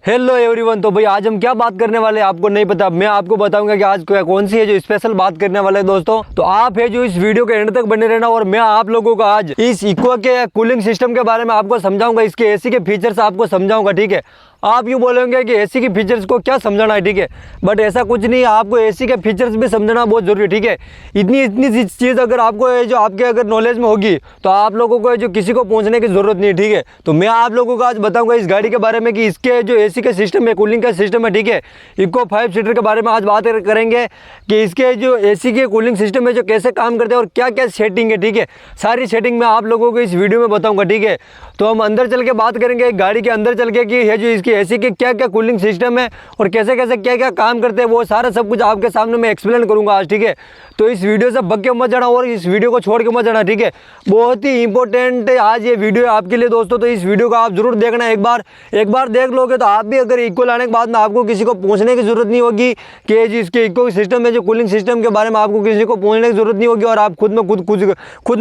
Hello everyone. तो भाई आज हम क्या बात करने वाले हैं आपको नहीं पता, मैं आपको बताऊंगा कि आज कौन सी है जो स्पेशल बात करने वाले हैं दोस्तों। तो आप है जो इस वीडियो के एंड तक बने रहना और मैं आप लोगों को आज इस इक्वा के कूलिंग सिस्टम के बारे में आपको समझाऊंगा, इसके एसी के फीचर्स आपको समझाऊंगा। ठीक है, आप यूँ बोलेंगे कि एसी के फीचर्स को क्या समझाना है, ठीक है, बट ऐसा कुछ नहीं है, आपको एसी के फीचर्स भी समझना बहुत जरूरी है। ठीक है, इतनी चीज़ अगर आपको जो आपके अगर नॉलेज में होगी तो आप लोगों को जो किसी को पूछने की जरूरत नहीं है। ठीक है, तो मैं आप लोगों को आज बताऊंगा इस गाड़ी के बारे में कि इसके जो एसी का सिस्टम है, कूलिंग का सिस्टम है, ठीक है, इको 5 सीटर के बारे में आज बात करेंगे कि इसके जो एसी के कूलिंग सिस्टम है जो कैसे काम करते हैं और क्या क्या सेटिंग है। ठीक है, सारी सेटिंग मैं आप लोगों को इस वीडियो में बताऊंगा। ठीक है, तो हम अंदर चल के बात करेंगे गाड़ी के अंदर चल के कि है जो इसकी एसी के क्या क्या कूलिंग सिस्टम है और कैसे कैसे क्या क्या काम करते हैं, वो सारा सब कुछ आपके सामने मैं एक्सप्लेन करूंगा आज। ठीक है, तो इस वीडियो से भग के मत जाना और इस वीडियो को छोड़ के मत जाना। ठीक है, बहुत ही इंपॉर्टेंट आज ये वीडियो है आपके लिए दोस्तों, तो इस वीडियो को आप जरूर देखना। एक बार देख लोगे तो आप भी अगर इक्को लाने के बाद में आपको किसी को पूछने की जरूरत नहीं होगी कि जी इसके इक्को सिस्टम है जो कूलिंग सिस्टम के बारे में आपको किसी को पूछने की जरूरत नहीं होगी और आप खुद में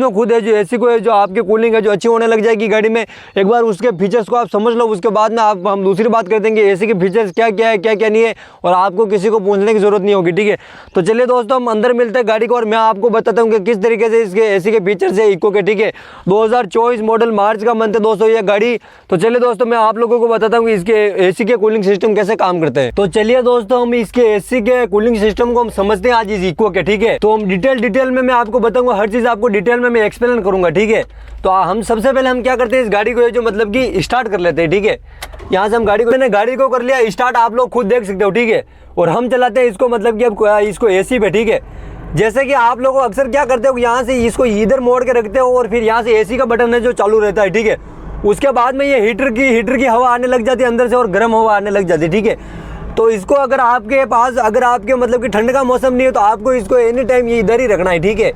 खुद है जो एसी को है जो आपकी कूलिंग है जो अच्छी होने लग जाएगी गाड़ी में। एक बार उसके फीचर्स को आप समझ लो, उसके बाद में हम दूसरी बात कर देंगे एसी के फीचर्स क्या क्या है क्या क्या नहीं है और आपको किसी को पूछने की जरूरत नहीं होगी। ठीक है, तो चलिए दोस्तों हम अंदर मिलते हैं गाड़ी को और मैं आपको बताता हूँ कि किस तरीके से इसके एसी के फीचर्स है इक्को के। ठीक है, 2024 मॉडल मार्च का मंथ है दोस्तों ये गाड़ी। तो चलिए दोस्तों मैं आप लोगों को बताता हूँ कि इसके एसी के कूलिंग सिस्टम कैसे काम करते हैं। तो चलिए दोस्तों हम इसके एसी के कूलिंग सिस्टम को हम समझते हैं आज इस इक्को के। ठीक है, तो हम डिटेल में मैं आपको बताऊंगा, हर चीज आपको डिटेल में मैं एक्सप्लेन करूंगा। ठीक है, तो हम सबसे पहले हम क्या करते हैं इस गाड़ी को जो मतलब कि स्टार्ट कर लेते हैं। ठीक है, यहाँ से हम मैंने गाड़ी को कर लिया स्टार्ट, आप लोग खुद देख सकते हो। ठीक है, और हम चलाते हैं इसको मतलब कि अब इसको एसी पे। ठीक है, जैसे कि आप लोग अक्सर क्या करते हो यहाँ से इसको इधर मोड़ के रखते हो और फिर यहाँ से एसी का बटन है जो चालू रहता है। ठीक है, उसके बाद में ये हीटर की हवा आने लग जाती है अंदर से और गर्म हवा आने लग जाती है। ठीक है, तो इसको अगर आपके पास आपके मतलब कि ठंड का मौसम नहीं है तो आपको इसको एनी टाइम ये इधर ही रखना है। ठीक है,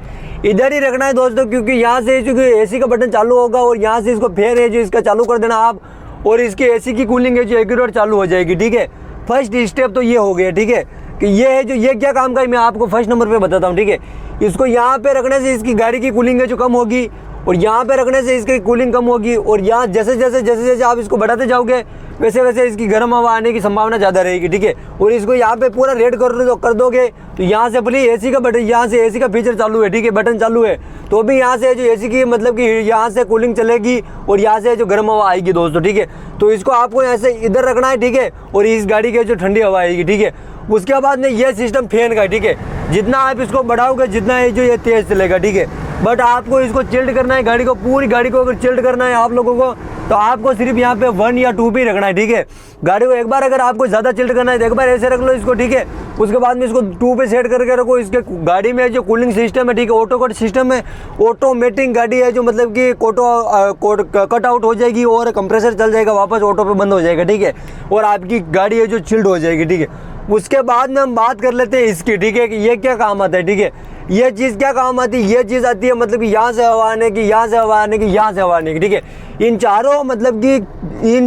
इधर ही रखना है दोस्तों, क्योंकि यहाँ से चूँकि एसी का बटन चालू होगा और यहाँ से इसको फेर है जो इसका चालू कर देना आप और इसके एसी की कूलिंग है जो एक्यूरेट चालू हो जाएगी। ठीक है, फर्स्ट स्टेप तो ये हो गया। ठीक है, कि ये है जो ये क्या काम का है मैं आपको फर्स्ट नंबर पे बताता हूँ। ठीक है, इसको यहाँ पे रखने से इसकी गाड़ी की कूलिंग है जो कम होगी और यहाँ पे रखने से इसकी कूलिंग कम होगी और यहाँ जैसे आप इसको बढ़ाते जाओगे वैसे वैसे इसकी गर्म हवा आने की संभावना ज़्यादा रहेगी। ठीक है, और इसको यहाँ पे पूरा रेड कर दोगे तो यहाँ से अपनी एसी का बटन, यहाँ से एसी का फीचर चालू है। ठीक है, बटन चालू है तो भी यहाँ से जो एसी की मतलब कि यहाँ से कूलिंग चलेगी और यहाँ से जो गर्म हवा आएगी दोस्तों। ठीक है, तो इसको आपको ऐसे इधर रखना है। ठीक है, और इस गाड़ी की जो ठंडी हवा आएगी। ठीक है, उसके बाद में ये सिस्टम फैन का। ठीक है, जितना आप इसको बढ़ाओगे जितना ये तेज चलेगा। ठीक है, बट आपको इसको चिल्ड करना है गाड़ी को, पूरी गाड़ी को अगर चिल्ड करना है आप लोगों को तो आपको सिर्फ यहाँ पे 1 या 2 पे रखना है। ठीक है, गाड़ी को एक बार अगर आपको ज़्यादा चिल्ड करना है तो एक बार ऐसे रख लो इसको। ठीक है, उसके बाद में इसको 2 पे सेट करके रखो। इसके गाड़ी में जो कूलिंग सिस्टम है, ठीक है, ऑटो कट सिस्टम है, ऑटोमेटिक गाड़ी है जो मतलब कि कट आउट हो जाएगी और कंप्रेसर चल जाएगा वापस ऑटो पे बंद हो जाएगा। ठीक है, और आपकी गाड़ी है जो चिल्ड हो जाएगी। ठीक है, उसके बाद में हम बात कर लेते हैं इसकी। ठीक है, कि ये क्या काम आता है। ठीक है, ये चीज़ क्या काम आती है, ये चीज़ आती है मतलब कि यहाँ से हवा आने की, यहाँ से हवा आने की, यहाँ से हवा आने की। ठीक है, इन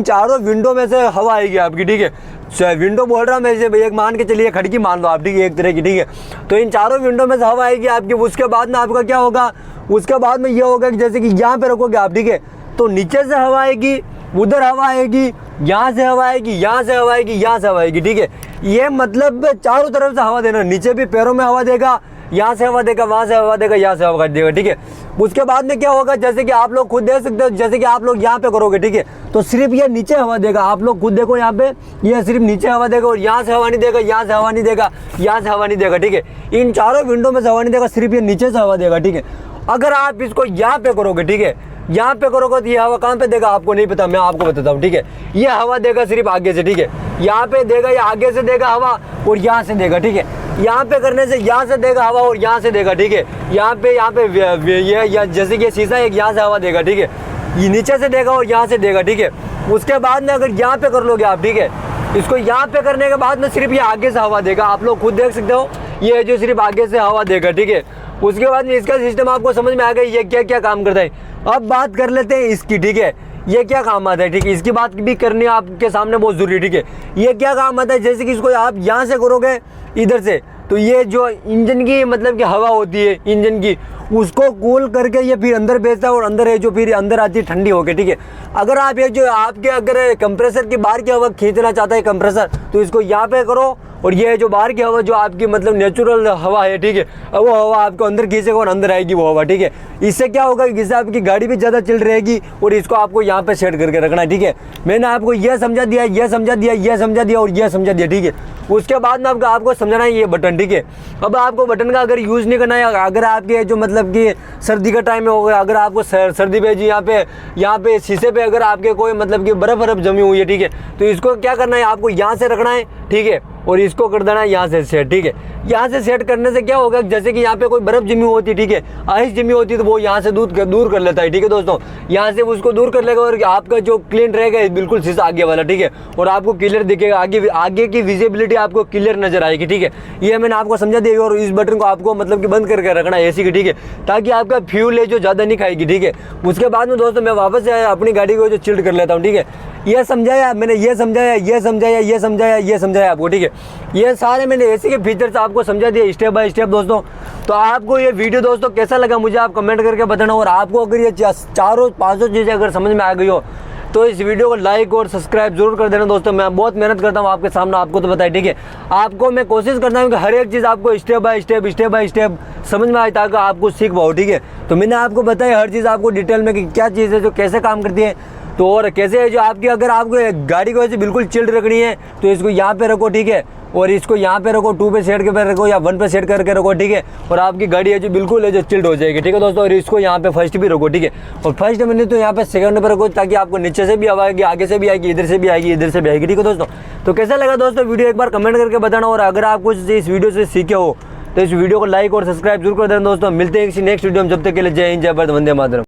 चारों विंडो में से हवा आएगी आपकी। ठीक है, विंडो बोल रहा मैं एक मान के चलिए खिड़की मान लो आप। ठीक है, एक तरह की। ठीक है, तो इन चारों विंडो में से हवा आएगी आपकी। उसके बाद में आपका क्या होगा, उसके बाद में ये होगा कि जैसे कि यहाँ पे रखोगे आप। ठीक है, तो नीचे से हवा आएगी, उधर हवा आएगी, यहाँ से हवा आएगी, यहाँ से हवा आएगी, यहाँ से हवा आएगी। ठीक है, ये मतलब चारों तरफ से हवा देना, नीचे भी पैरों में हवा देगा, यहाँ से हवा देगा, वहाँ से हवा देगा, यहाँ से हवा देगा। ठीक है, उसके बाद में क्या होगा जैसे कि आप लोग खुद देख सकते हो, जैसे कि आप लोग यहाँ पे करोगे। ठीक है, तो सिर्फ ये नीचे हवा देगा, आप लोग खुद देखो यहाँ पे ये सिर्फ नीचे हवा देगा और यहाँ से हवा नहीं देगा, यहाँ से हवा नहीं देगा, यहाँ से हवा नहीं देगा। ठीक है, इन चारों विंडो में से हवा नहीं देगा, सिर्फ ये नीचे से हवा देगा। ठीक है, अगर आप इसको यहाँ पे करोगे, ठीक है, यहाँ पे करोगे तो ये हवा कहाँ पे देगा आपको नहीं पता, मैं आपको बताता हूँ। ठीक है, ये हवा देगा सिर्फ आगे से। ठीक है, यहाँ पे देगा या आगे से देगा हवा और यहाँ से देगा। ठीक है, यहाँ पे करने से यहाँ से देगा हवा और यहाँ से देगा। ठीक है, यहाँ पे ये जैसे कि शीशा एक यहाँ से हवा देगा। ठीक है, ये नीचे से देगा और यहाँ से देगा। ठीक है, उसके बाद में अगर यहाँ पे कर लोगे आप। ठीक है, इसको यहाँ पे करने के बाद में सिर्फ ये आगे से हवा देगा, आप लोग खुद देख सकते हो, ये जो सिर्फ आगे से हवा देगा। ठीक है, उसके बाद में इसका सिस्टम आपको समझ में आ गया ये क्या क्या काम करता है। अब बात कर लेते हैं इसकी। ठीक है, ये क्या काम आता है। ठीक है, इसकी बात भी करनी आपके सामने बहुत जरूरी है। ठीक है, ये क्या काम आता है, जैसे कि इसको आप यहाँ से करोगे इधर से तो ये जो इंजन की मतलब कि हवा होती है इंजन की उसको कूल करके ये फिर अंदर भेजता है और अंदर है जो फिर अंदर आती है ठंडी होकर, ठीक है। अगर आप ये जो आपके अगर कंप्रेसर की बाहर की हवा खींचना चाहता है कंप्रेसर, तो इसको यहाँ पे करो और ये जो बाहर की हवा जो आपकी मतलब नेचुरल हवा है, ठीक है, वो हवा आपको अंदर खींचेगा और अंदर आएगी वो हवा, ठीक है। इससे क्या होगा कि इससे आपकी गाड़ी भी ज़्यादा चिल रहेगी और इसको आपको यहाँ पे सेट करके रखना है, ठीक है। मैंने आपको यह समझा दिया, यह समझा दिया, यह समझा दिया और यह समझा दिया, ठीक है। उसके बाद में आपको समझाना है ये बटन, ठीक है। अब आपको बटन का अगर यूज़ नहीं करना है, अगर आपके जो मतलब कि सर्दी का टाइम होगा, अगर आपको सर्दी पे जी यहाँ पे शीशे पे अगर आपके कोई मतलब कि बर्फ़ जमी हुई है, ठीक है, तो इसको क्या करना है, आपको यहाँ से रखना है, ठीक है, और इसको कर देना है यहाँ से सेट, ठीक है। यहाँ से सेट करने से क्या होगा, जैसे कि यहाँ पे कोई बर्फ़ जमी होती है, ठीक है, आइस जमी होती है, तो वो यहाँ से दूर कर लेता है, ठीक है दोस्तों। यहाँ से उसको दूर कर लेगा और आपका जो क्लीन रहेगा बिल्कुल शीशा आगे वाला, ठीक है, और आपको क्लियर दिखेगा, आगे की विजिबिलिटी आपको क्लियर नजर आएगी, ठीक है। ये मैंने आपको समझा दिया। और इस बटन को आपको मतलब कि बंद करके रखना है एसी की, ठीक है, ताकि आपका फ्यूल है जो ज़्यादा नहीं खाएगी, ठीक है। उसके बाद में दोस्तों मैं वापस से अपनी गाड़ी को जो चिल्ड कर लेता हूँ, ठीक है। ये समझाया मैंने, ये समझाया आपको, ठीक है। ये सारे मैंने एसी के फीचर्स आपको समझा दिए स्टेप बाय स्टेप दोस्तों। तो आपको ये वीडियो दोस्तों कैसा लगा मुझे आप कमेंट करके बताना। और आपको अगर ये चारों पांचों चीज़ें अगर समझ में आ गई हो तो इस वीडियो को लाइक और सब्सक्राइब जरूर कर देना दोस्तों। मैं बहुत मेहनत करता हूँ आपके सामने, आपको तो पता है, ठीक है। आपको मैं कोशिश करता हूँ कि हर एक चीज़ आपको स्टेप बाय स्टेप समझ में आए ताकि आपको सीख पाओ, ठीक है। तो मैंने आपको बताया हर चीज़ आपको डिटेल में कि क्या चीज़ है जो कैसे काम करती है, तो और कैसे है जो आपकी अगर आपको गाड़ी को ऐसे बिल्कुल चिल्ड रखनी है तो इसको यहाँ पे रखो, ठीक है, और इसको यहाँ पे रखो, 2 पे सेट के पे रखो या 1 पे सेट करके रखो, ठीक है, और आपकी गाड़ी है जो बिल्कुल है जो चिल्ड हो जाएगी, ठीक है दोस्तों। और इसको यहाँ पे फर्स्ट भी रखो, ठीक है, और फर्स्ट मैंने तो यहाँ पे सेकंड पे रखो ताकि आपको नीचे से भी हवा आएगी, आगे से भी आएगी, इधर से भी आएगी, इधर से भी आएगी, ठीक है दोस्तों। तो कैसा लगा दोस्तों वीडियो एक बार कमेंट करके बताना। और अगर आप कुछ इस वीडियो से सीखे हो तो इस वीडियो को लाइक और सब्सक्राइब जरूर कर देना दोस्तों। मिलते हैं किसी नेक्स्ट वीडियो में, जब तक के लिए जय हिंद, जय भारत, वंदे मातरम।